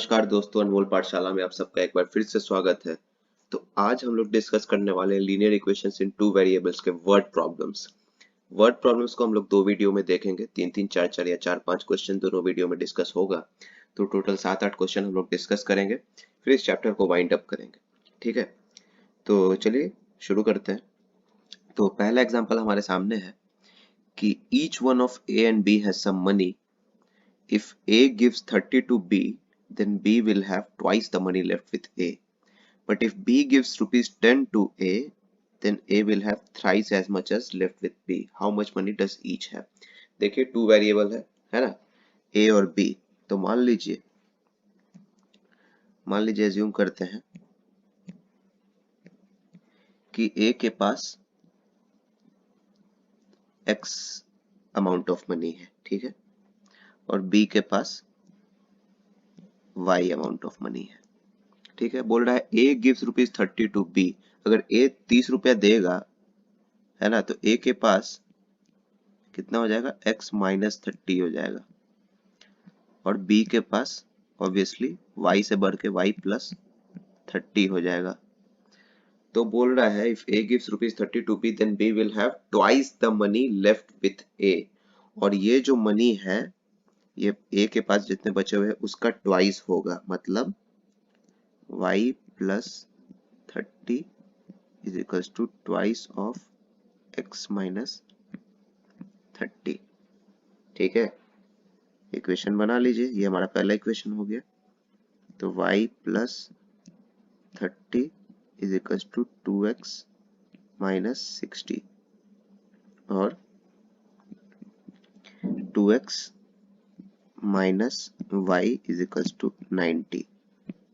नमस्कार दोस्तों, अनमोल पाठशाला में आप सबका एक बार फिर से स्वागत है। तो आज हम लोग डिस्कस करने वाले हैं लीनियर इक्वेशंस इन टू वेरिएबल्स के वर्ड प्रॉब्लम्स। वर्ड प्रॉब्लम्स को हम लोग दो वीडियो में देखेंगे, तीन तीन चार चार या चार पांच क्वेश्चन दोनों वीडियो में डिस्कस होगा। तो टोटल 7-8 क्वेश्चन हम लोग डिस्कस करेंगे, फिर इस चैप्टर को वाइंड अप करेंगे। ठीक है, तो चलिए शुरू करते हैं। तो पहला एग्जाम्पल हमारे सामने है कि each one of A and B has some money. If A gives 30 to B, then B will have twice the money left with A. But if B gives rupees 10 to A, then A will have thrice as much as left with B. How much money does each have? देखिए two variable है ना, A और B। तो मान लीजिए assume करते हैं कि A के पास X अमाउंट ऑफ मनी है, ठीक है, और B के पास Y अमाउंट ऑफ मनी है। ठीक है, बोल रहा है A gives rupees 30 to B। अगर A 30 रुपया देगा, है ना, तो A के पास कितना हो जाएगा, X माइनस 30 हो जाएगा, और B के पास ऑब्वियसली Y से बढ़ के Y प्लस 30 हो जाएगा। तो बोल रहा है if A gives rupees 30 to B, then B will have twice the money left with A। और ये जो मनी है, ये A के पास जितने बचे हुए हैं उसका ट्वाइस होगा, मतलब Y plus 30 is equals to twice of x minus 30। ठीक है, इक्वेशन बना लीजिए, ये हमारा पहला इक्वेशन हो गया। तो y plus 30 is equals to 2x minus 60 और 2x minus y is equals to 90।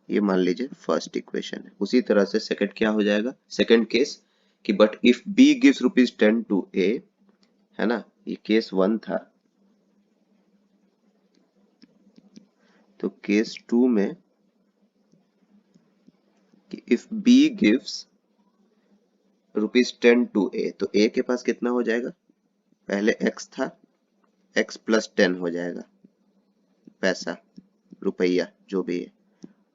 ये मान लीजिए फर्स्ट इक्वेशन है। उसी तरह से सेकंड क्या हो जाएगा, सेकंड केस कि but if B gives rupees 10 to A, है ना, ये केस 1 था। तो केस 2 में कि if B gives rupees 10 to A, तो A के पास कितना हो जाएगा, पहले X था, X प्लस 10 हो जाएगा, पैसा रुपया जो भी है,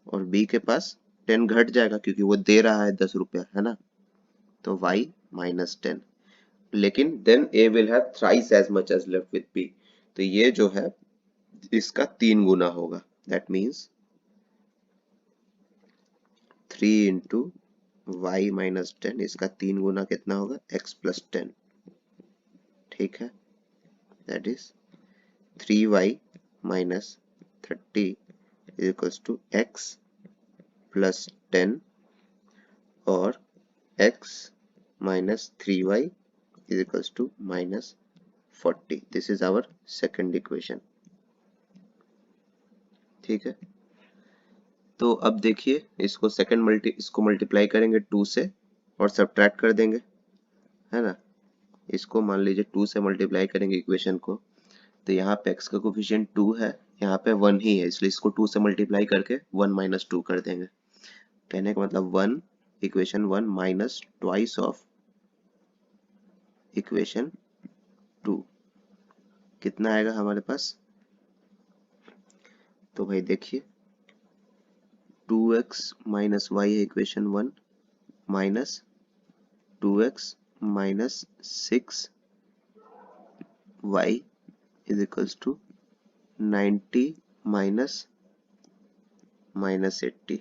और B के पास 10 घट जाएगा क्योंकि वो दे रहा है 10 रुपया, है ना, तो Y माइनस 10। लेकिन then A will have thrice as much as left with B। तो ये जो है इसका 3 गुना होगा, that means 3 into y minus 10, इसका 3 गुना कितना होगा, x प्लस 10। ठीक है, that is 3y minus 30 is equals to x plus 10 और x minus 3y is equals to minus 40। This is our second equation. ठीक है, तो अब देखिए इसको मल्टीप्लाई करेंगे 2 से और सब्ट्रैक्ट कर देंगे, है ना। इसको मान लीजिए 2 से मल्टीप्लाई करेंगे इक्वेशन को, तो यहाँ पे x का कोफिशिएंट 2 है, यहाँ पे 1 ही है, इसलिए इसको 2 से मल्टीप्लाई करके 1 माइनस 2 कर देंगे। कहने का मतलब 1 equation 1 minus twice of equation 2 कितना आएगा हमारे पास। तो भाई देखिए 2x माइनस वाई है equation 1, minus 2x minus 6y is equals to 90 minus minus 80।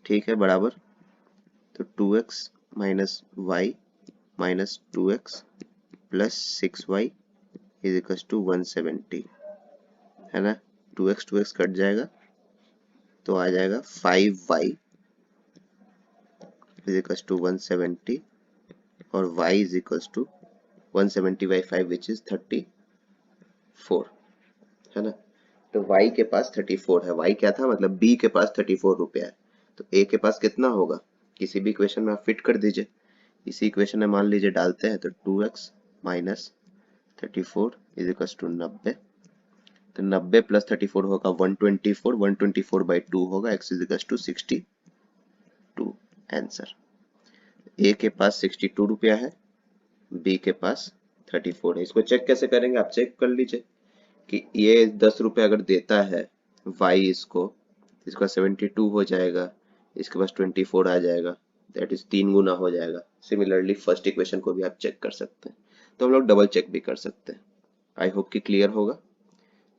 ठीक है, बराबर। तो 2x minus y minus 2x plus 6y is equals to 170, है ना। 2x कट जाएगा तो आ जाएगा 5y इज इक्वल्स टू 170 और y is equals to 170 by 5 which is 34, है ना। तो y के पास 34 है। y क्या था, मतलब b के पास 34 रुपया है। तो a के पास कितना होगा, किसी भी इक्वेशन में आप फिट कर दीजिए। इसी इक्वेशन में मान लीजिए डालते हैं तो 2x minus 34 is equals to 90। तो 90 प्लस 34 होगा 124, 124 बाई 2 होगा, x is equals to 62 answer. a के पास 62 रुपया है, b के पास 34 है। इसको चेक कैसे करेंगे, आप चेक कर लीजिए कि ये 10 रुपये अगर देता है, y इसको, इसका 72 हो जाएगा, इसके पास 24 आ जाएगा, दैट इज 3 गुना हो जाएगा। सिमिलरली फर्स्ट इक्वेशन को भी आप चेक कर सकते हैं, तो हम लोग डबल चेक भी कर सकते हैं। आई होप कि क्लियर होगा।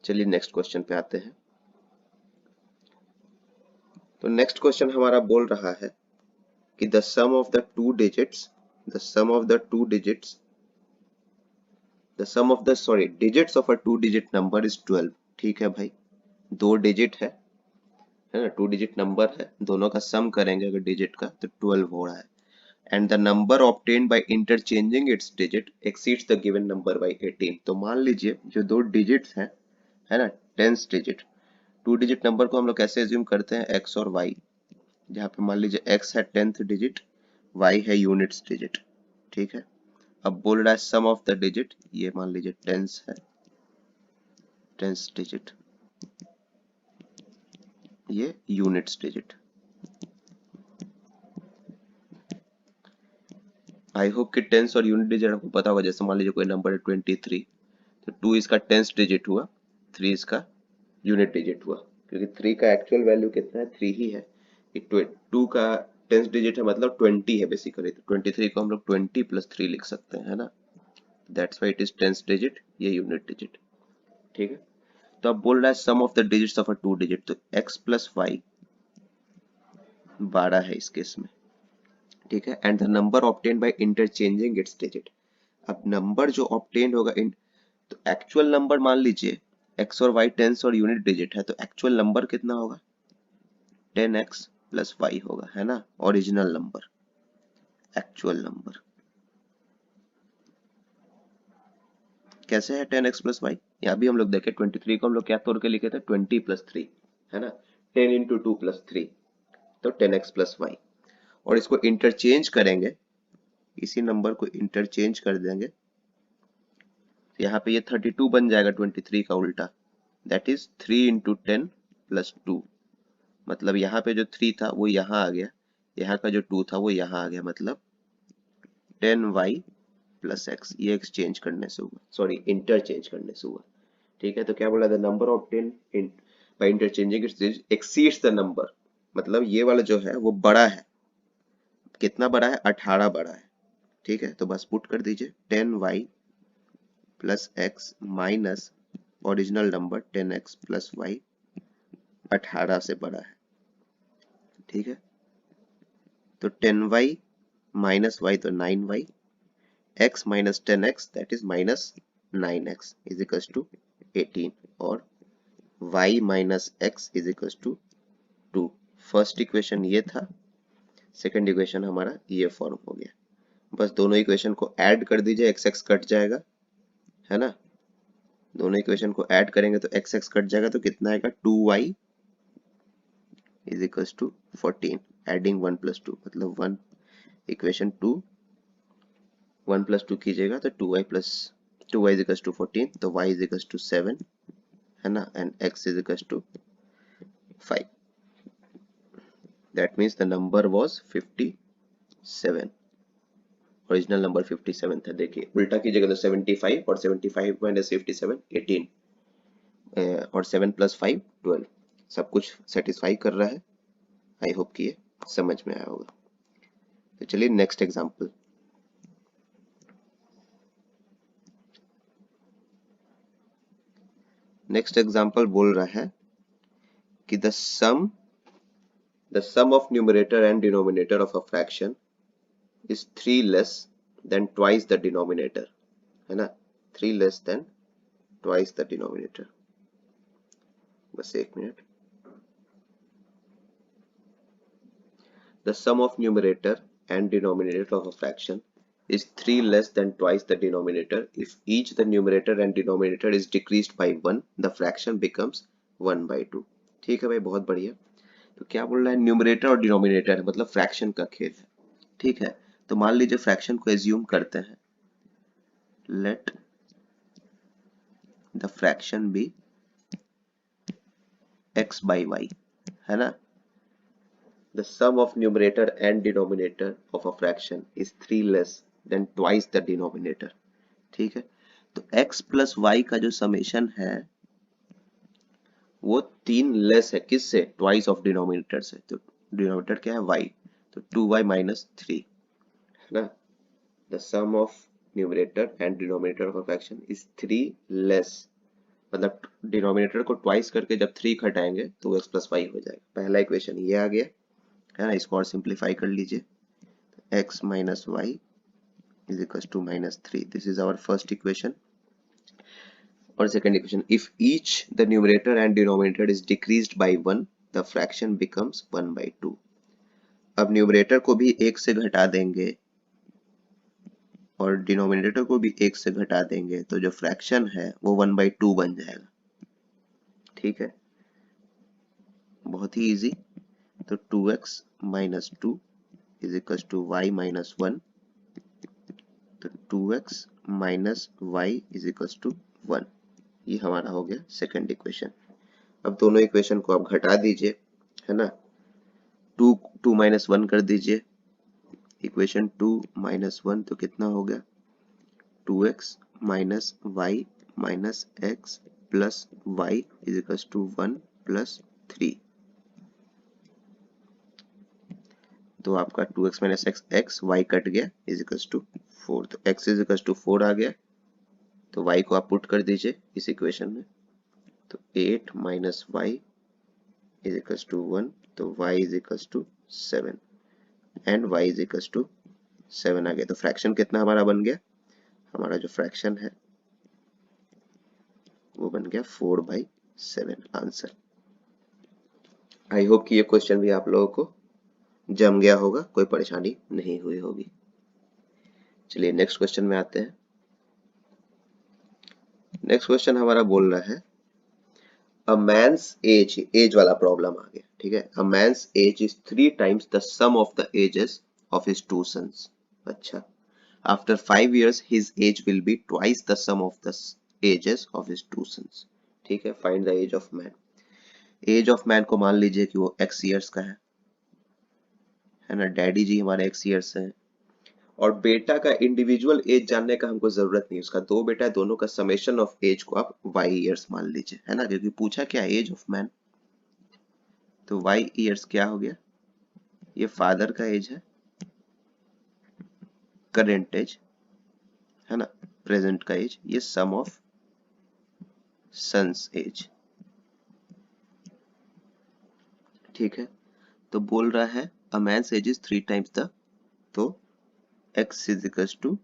चलिए नेक्स्ट क्वेश्चन पे आते हैं। तो नेक्स्ट क्वेश्चन हमारा बोल रहा है कि the sum of the two digits, the sum of the two digits, the sum of the sorry digits of a two digit number is 12। ठीक है भाई, दो डिजिट है ना, टू डिजिट नंबर है, दोनों का सम करेंगे अगर डिजिट का तो 12 हो रहा है। And the number obtained by interchanging its digit exceeds the given number by 18। तो मान लीजिए जो दो डिजिट्स हैं, है ना, tens digit, to digit number को हम लोग कैसे एज्यूम करते हैं, एक्स और वाई, जहाँ पे मान लीजिए एक्स है टेंथ डिजिट, वाई है यूनिट्स डिजिट। ठीक है, अब बोल रहा है सम ऑफ द डिजिट, ये मान लीजिए टेंस है, टेंस डिजिट, ये यूनिट्स डिजिट। आई होप कि टेंस और यूनिट डिजिट आपको पता होगा। जैसे मान लीजिए कोई नंबर है 23, तो 2 इसका टेंस डिजिट हुआ, 3 इसका यूनिट डिजिट हुआ, क्योंकि 3 का एक्चुअल वैल्यू कितना है, 3 ही है। 2 का टेंस डिजिट है मतलब 20 है बेसिकली, तो 23 को हम लोग 20 प्लस 3 लिख सकते हैं, है ना, that's why it is tens digit, ये यूनिट डिजिट। ठीक है, तो अब बोल रहा है sum of the digits of a two digit, तो x प्लस वाई 12 है इस केस में। ठीक है, and the number obtained by interchanging its digit. अब नंबर जो ऑब्टेन होगा इन, तो एक्चुअल नंबर मान लीजिए x और y टेंस और यूनिट डिजिट है, तो एक्चुअल नंबर कितना होगा, 10x प्लस y होगा, है ना, ओरिजिनल नंबर, एक्चुअल नंबर कैसे है 10x प्लस वाई, यहाँ भी हम लोग देखे 23 को हम लोग क्या तोड़ के लिखे थे, 20 प्लस 3, है ना, 10 इंटू 2 प्लस 3, तो 10x प्लस वाई। और इसको इंटरचेंज करेंगे, इसी नंबर को इंटरचेंज कर देंगे, यहाँ पे ये 32 बन जाएगा 23 का उल्टा, दैट इज 3 इंटू 10 प्लस 2, मतलब यहाँ पे जो 3 था वो यहाँ आ गया, यहाँ का जो 2 था वो यहाँ आ गया, मतलब 10y प्लस एक्स, ये एक्सचेंज करने से हुआ, सॉरी इंटरचेंज करने से हुआ। ठीक है, तो क्या बोला, the number obtain in by interchanging it's exceeds the number, मतलब ये वाला जो है वो बड़ा है, कितना बड़ा है, 18 बड़ा है। ठीक है, तो बस पुट कर दीजिए 10y plus x minus original number 10x plus y 18 से बड़ा है। ठीक है, तो 10y माइनस वाई तो 9y, x minus 10x that is minus 9x is equals to 18, और y minus x is equals to 2। First equation ये था, सेकंड इक्वेशन हमारा ये फॉर्म हो गया। बस दोनों इक्वेशन को ऐड कर दीजिए, x x कट जाएगा, है ना, दोनों इक्वेशन को ऐड करेंगे तो x x कट जाएगा, तो कितना आएगा, 2y is equals to 14, adding 1 plus 2, मतलब 1 इक्वेशन 2 1 प्लस 2 कीजिएगा तो 2y plus 2y is equals to 14, तो y इज इक्वल्स टू 7, है ना, and x is equals to 5, that means the number was 57, original number 57 था। देखिए उल्टा कीजिएगा तो 75, और 75 माइनस 57 18, और 7 प्लस 5 12, सब कुछ सेटिस्फाई कर रहा है। आई होप कि ये समझ में आया होगा। तो चलिए नेक्स्ट एग्जांपल। नेक्स्ट एग्जांपल बोल रहा है कि the sum of numerator and denominator of a fraction is 3 less than twice the denominator, है ना, 3 less than twice the denominator। बस एक minute. The sum of numerator and denominator of a fraction is 3 less than twice the denominator if each the numerator and denominator is decreased by 1, the fraction becomes 1 by 2। ठीक है भाई, बहुत बढ़िया। तो क्या बोल रहा है, न्यूमरेटर और डिनोमिनेटर मतलब फ्रैक्शन का खेल है। ठीक है, तो मान लीजिए फ्रैक्शन को एज्यूम करते हैं, let the fraction be x by y, है ना, the sum of numerator and denominator of a fraction is 3 less than twice the denominator। ठीक है, तो x plus y का जो समेशन है वो 3 लेस है किससे, ट्वाइस ऑफ डिनोमिनेटर से, तो डिनोमिनेटर क्या है y, तो 2y माइनस 3 है ना। The sum of numerator and denominator of a fraction is 3 less, मतलब डिनोमिनेटर को ट्वाइस करके जब 3 घटाएंगे तो x प्लस वाई हो जाएगा। पहला इक्वेशन ये आ गया है ना, इसको और सिंप्लीफाई कर लीजिए, x minus y is equal to minus 3, this is our first equation. और second equation, if each the numerator and denominator is decreased by 1 the fraction becomes 1/2। अब न्यूमरेटर को भी 1 से घटा देंगे और डिनोमिनेटर को भी 1 से घटा देंगे तो जो फ्रैक्शन है वो 1/2 बन जाएगा। ठीक है, बहुत ही इजी। तो 2x minus 2 is equal to y minus 1, तो 2x minus y is equal to 1, ये हमारा हो गया सेकंड इक्वेशन। अब दोनों इक्वेशन को आप घटा दीजिए, है ना, 2 माइनस 1 कर दीजिए, इक्वेशन 2 माइनस 1 तो कितना हो गया, 2x minus y minus x plus y is equal to 1 plus 3। तो आपका 2x minus x, x y cut गया इज इक्वल टू 4, तो x इज इक्वल टू 4 आ गया, तो y को आप पुट कर दीजिए इस इक्वेशन में, तो 8 minus y is equal to 1, तो y is equal to 7 and y is equal to 7 आ गया। तो फ्रैक्शन कितना हमारा बन गया, हमारा जो फ्रैक्शन है वो बन गया 4/7 आंसर। आई होप कि ये क्वेश्चन भी आप लोगों को जम गया होगा, कोई परेशानी नहीं हुई होगी। चलिए नेक्स्ट क्वेश्चन में आते हैं। नेक्स्ट क्वेश्चन हमारा बोल रहा है अ मैन्स एज वाला प्रॉब्लम आ गया। ठीक है, a man's age is 3 times the sum of the ages of his 2 sons. अच्छा, after 5 years his age will be twice the sum of the ages of his 2 sons। ठीक है, find the age of man. Age of man को मान लीजिए कि वो x years का है ना, डैडी जी हमारे x ईयर्स हैं, और बेटा का इंडिविजुअल एज जानने का हमको जरूरत नहीं, उसका 2 बेटा है, दोनों का समेशन ऑफ एज को आप y ईयर्स मान लीजिए, है ना, क्योंकि पूछा क्या एज ऑफ मैन, तो y ईयर्स क्या हो गया, ये फादर का एज है, करेंट एज है ना, प्रेजेंट का एज, ये सम ऑफ सन्स एज। ठीक है, तो बोल रहा है a man's age is 3 times the, तो x is equal to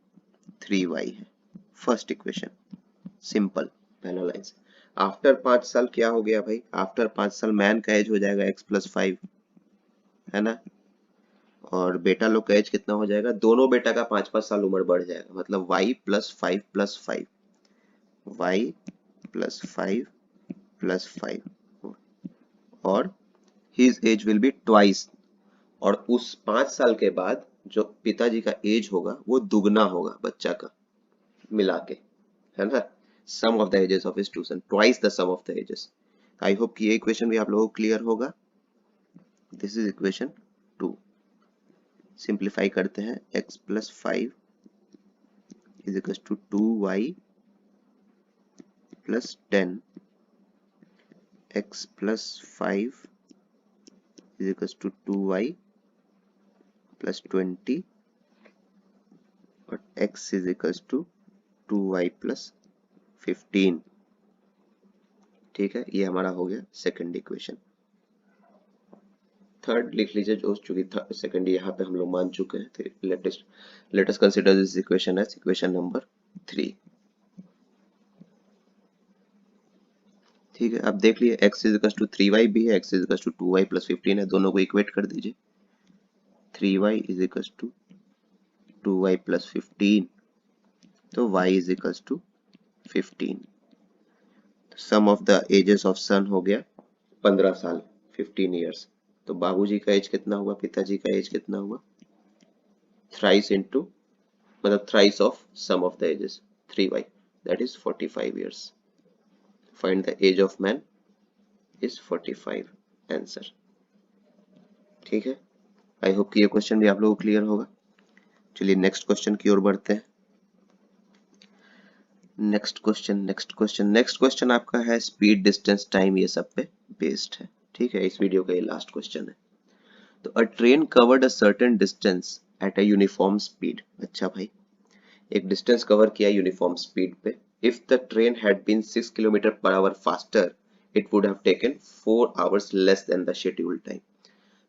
3y है, फर्स्ट इक्वेशन सिंपल, पहला लाइन से। आफ्टर 5 साल क्या हो गया भाई, आफ्टर 5 साल मैन का एज हो जाएगा x प्लस 5, है ना, और बेटा लोग का एज कितना हो जाएगा, दोनों बेटा का 5-5 साल उम्र बढ़ जाएगा, मतलब y plus 5 plus 5, y plus 5 plus 5, और his age will be twice, और उस 5 साल के बाद जो पिताजी का एज होगा वो दुगना होगा बच्चा का मिला के, है ना, sum of the ages of his two son, twice the sum of the ages. I hope कि ये इक्वेशन भी आप लोगों को क्लियर होगा। This is equation 2। सिंप्लीफाई करते हैं, x plus 5 is equal to 2y plus 10, x plus 5 is equal to 2y plus 20, और x is equal to 2y plus 15। ठीक है, ये हमारा हो गया सेकंड इक्वेशन। थर्ड लिख लीजिए, जो चूंकि सेकंड यहाँ पे हम लोग मान चुके हैं, तो let us consider this equation as equation number 3। ठीक है, अब देख लिए x is equal to 3y भी है, x is equal to 2y plus 15 है, दोनों को इक्वेट कर दीजिए, 3y is equal to 2y plus 15, तो y is equal to 15। Sum of the ages of son हो गया 15 साल, 15 ईयर्स, तो बाबूजी का एज कितना हुआ, पिताजी का एज कितना हुआ, थ्राइस इनटू, मतलब thrice of sum of the ages 3y, that is 45 years। Find the age of man is 45 answer. ठीक है, आई होप कि ये क्वेश्चन भी आप लोगों को क्लियर होगा। चलिए नेक्स्ट क्वेश्चन की ओर बढ़ते हैं। नेक्स्ट क्वेश्चन आपका है स्पीड, डिस्टेंस, टाइम, ये सब पे बेस्ड है। ठीक है, इस वीडियो का ये लास्ट क्वेश्चन है। तो a train covered a certain distance at a uniform speed. अच्छा भाई, एक डिस्टेंस कवर किया यूनिफॉर्म स्पीड पे। If the train had been 6 kilometre per hour faster it would have taken 4 hours less than the scheduled time.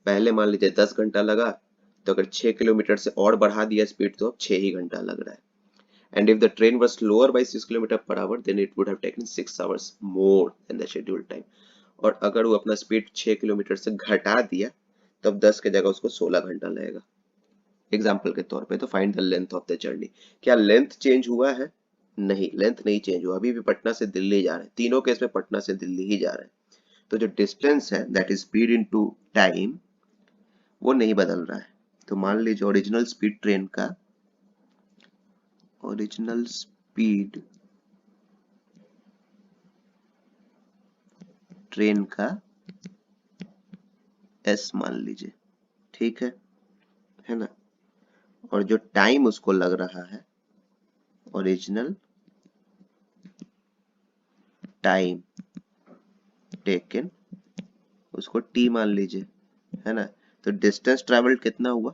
पहले मान लीजिए 10 घंटा लगा, तो अगर 6 किलोमीटर से और बढ़ा दिया स्पीड तो अब 6 ही घंटा लग रहा है। And if the train was slower by 6 kilometre per our then it would have taken 6 hours more than the scheduled time। और अगर वो अपना स्पीड 6 किलोमीटर से घटा दिया तब 10 के जगह उसको 16 घंटा लगेगा। एग्जाम्पल के तौर पे तो find the length of the journey. क्या लेंथ चेंज हुआ है? नहीं, लेंथ नहीं चेंज हुआ, अभी भी पटना से दिल्ली जा रहे हैं, तीनों केस में पटना से दिल्ली ही जा रहे हैं। तो जो डिस्टेंस है that is speed into time, वो नहीं बदल रहा है। तो मान लीजिए ओरिजिनल स्पीड ट्रेन का, ओरिजिनल स्पीड ट्रेन का एस मान लीजिए, ठीक है ना। और जो टाइम उसको लग रहा है, ओरिजिनल टाइम टेकन, उसको टी मान लीजिए, है ना। तो डिस्टेंस ट्रेवल्ड कितना हुआ,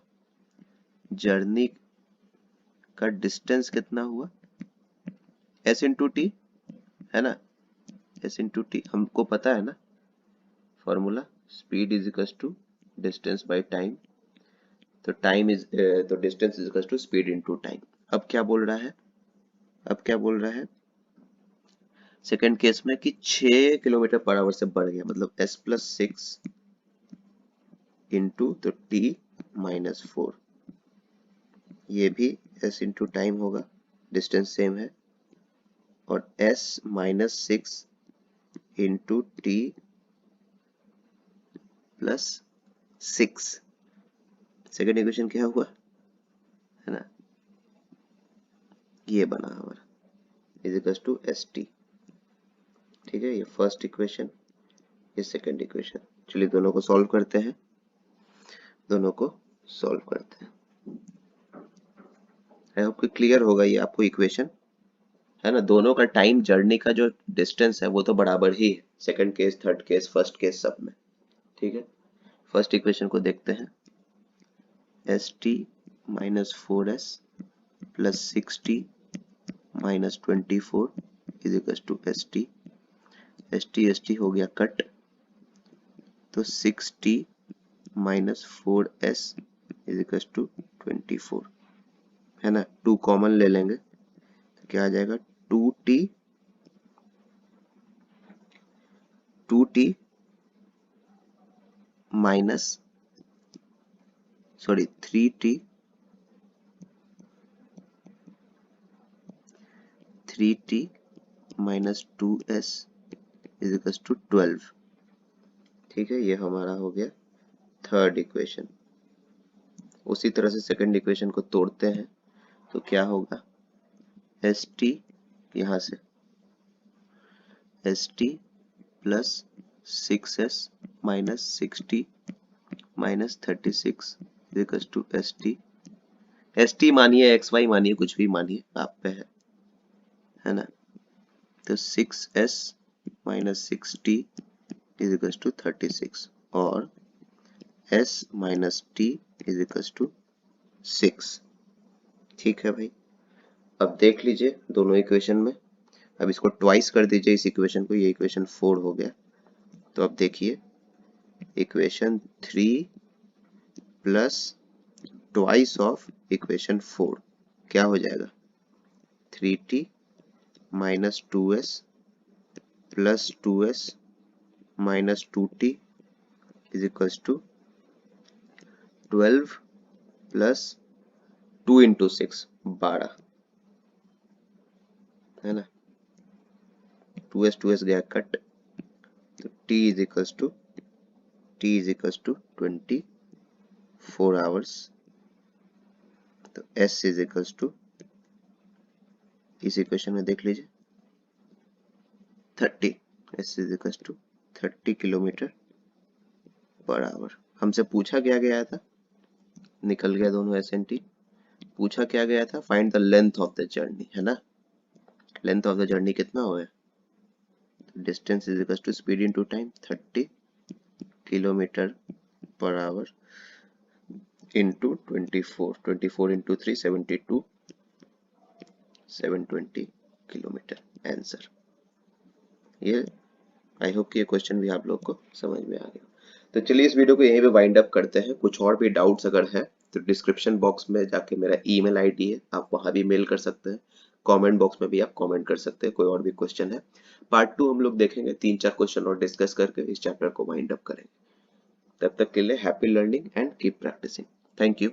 जर्नी का डिस्टेंस कितना हुआ, एस इंटू टी, है ना। एस इंटू टी हमको पता है ना formula, speed is equal to distance by time. तो टाइम इज तो distance is equal to speed into time. अब क्या बोल रहा है, अब क्या बोल रहा है सेकंड केस में कि 6 किलोमीटर पर आवर से बढ़ गया, मतलब s प्लस 6 इंटू तो t माइनस 4, ये भी s इंटू टाइम होगा, डिस्टेंस सेम है, और s minus 6 into t plus 6, second equation क्या हुआ, है ना, ये बना हमारा is equal to s t. ठीक है, ये फर्स्ट इक्वेशन, ये सेकेंड इक्वेशन। चलिए दोनों को सॉल्व करते हैं, दोनों को सॉल्व करते हैं। आई होप कि क्लियर होगा ये आपको इक्वेशन, है ना। दोनों का टाइम जर्नी का जो डिस्टेंस है वो तो बराबर ही है, second case, third case, first case, सब में। ठीक है, फर्स्ट इक्वेशन को देखते हैं, s t minus 4s plus 6t minus 24 is equal to s t हो गया कट, तो 6t minus 4s is equal to 24, है ना। 2 कॉमन ले लेंगे तो क्या आ जाएगा, 2t minus, sorry 3t minus 2s is equal to 12। ठीक है, ये हमारा हो गया थर्ड इक्वेशन। उसी तरह से सेकंड इक्वेशन को तोड़ते हैं तो क्या होगा, एस टी, यहाँ से s t plus 6s minus 6t minus 36 equal to s t मानिए, एक्स वाई मानिए, कुछ भी मानिए, आप पे है ना। तो 6s minus 6t is equal to 36 और s minus t is equal to 6। ठीक है भाई, अब देख लीजिए दोनों इक्वेशन में, अब इसको ट्वाइस कर दीजिए इस इक्वेशन को, ये इक्वेशन 4 हो गया। तो अब देखिए equation 3 plus twice of equation 4 क्या हो जाएगा, 3t minus 2s plus 2s minus 2t is equal to 12 plus 2 into 6 12, है ना। 2s गया कट, तो t is equal to 24 hours. तो s इज इक्वल टू, इस इक्वेशन में देख लीजिए 30, s is equal to 30 kilometre per hour. हमसे पूछा क्या गया था, निकल गया दोनों एस एन टी, पूछा क्या गया था, find the length of the journey, है ना। लेंथ ऑफ द जर्नी कितना हुआ है, distance is equal to speed into time 30 kilometre per hour into 24, 24 into 3 72, 720 kilometre answer. ये आई होप कि ये क्वेश्चन भी आप लोग को समझ में आ गया। तो चलिए इस वीडियो को यहीं पे वाइंड अप करते हैं। कुछ और भी डाउट्स अगर है तो डिस्क्रिप्शन बॉक्स में जाके मेरा ईमेल आईडी है, आप वहां भी मेल कर सकते हैं। कमेंट बॉक्स में भी आप कमेंट कर सकते हैं, कोई और भी क्वेश्चन है। पार्ट 2 हम लोग देखेंगे, 3-4 क्वेश्चन और डिस्कस करके इस चैप्टर को वाइंड अप करेंगे। तब तक के लिए happy learning and keep practising. Thank you.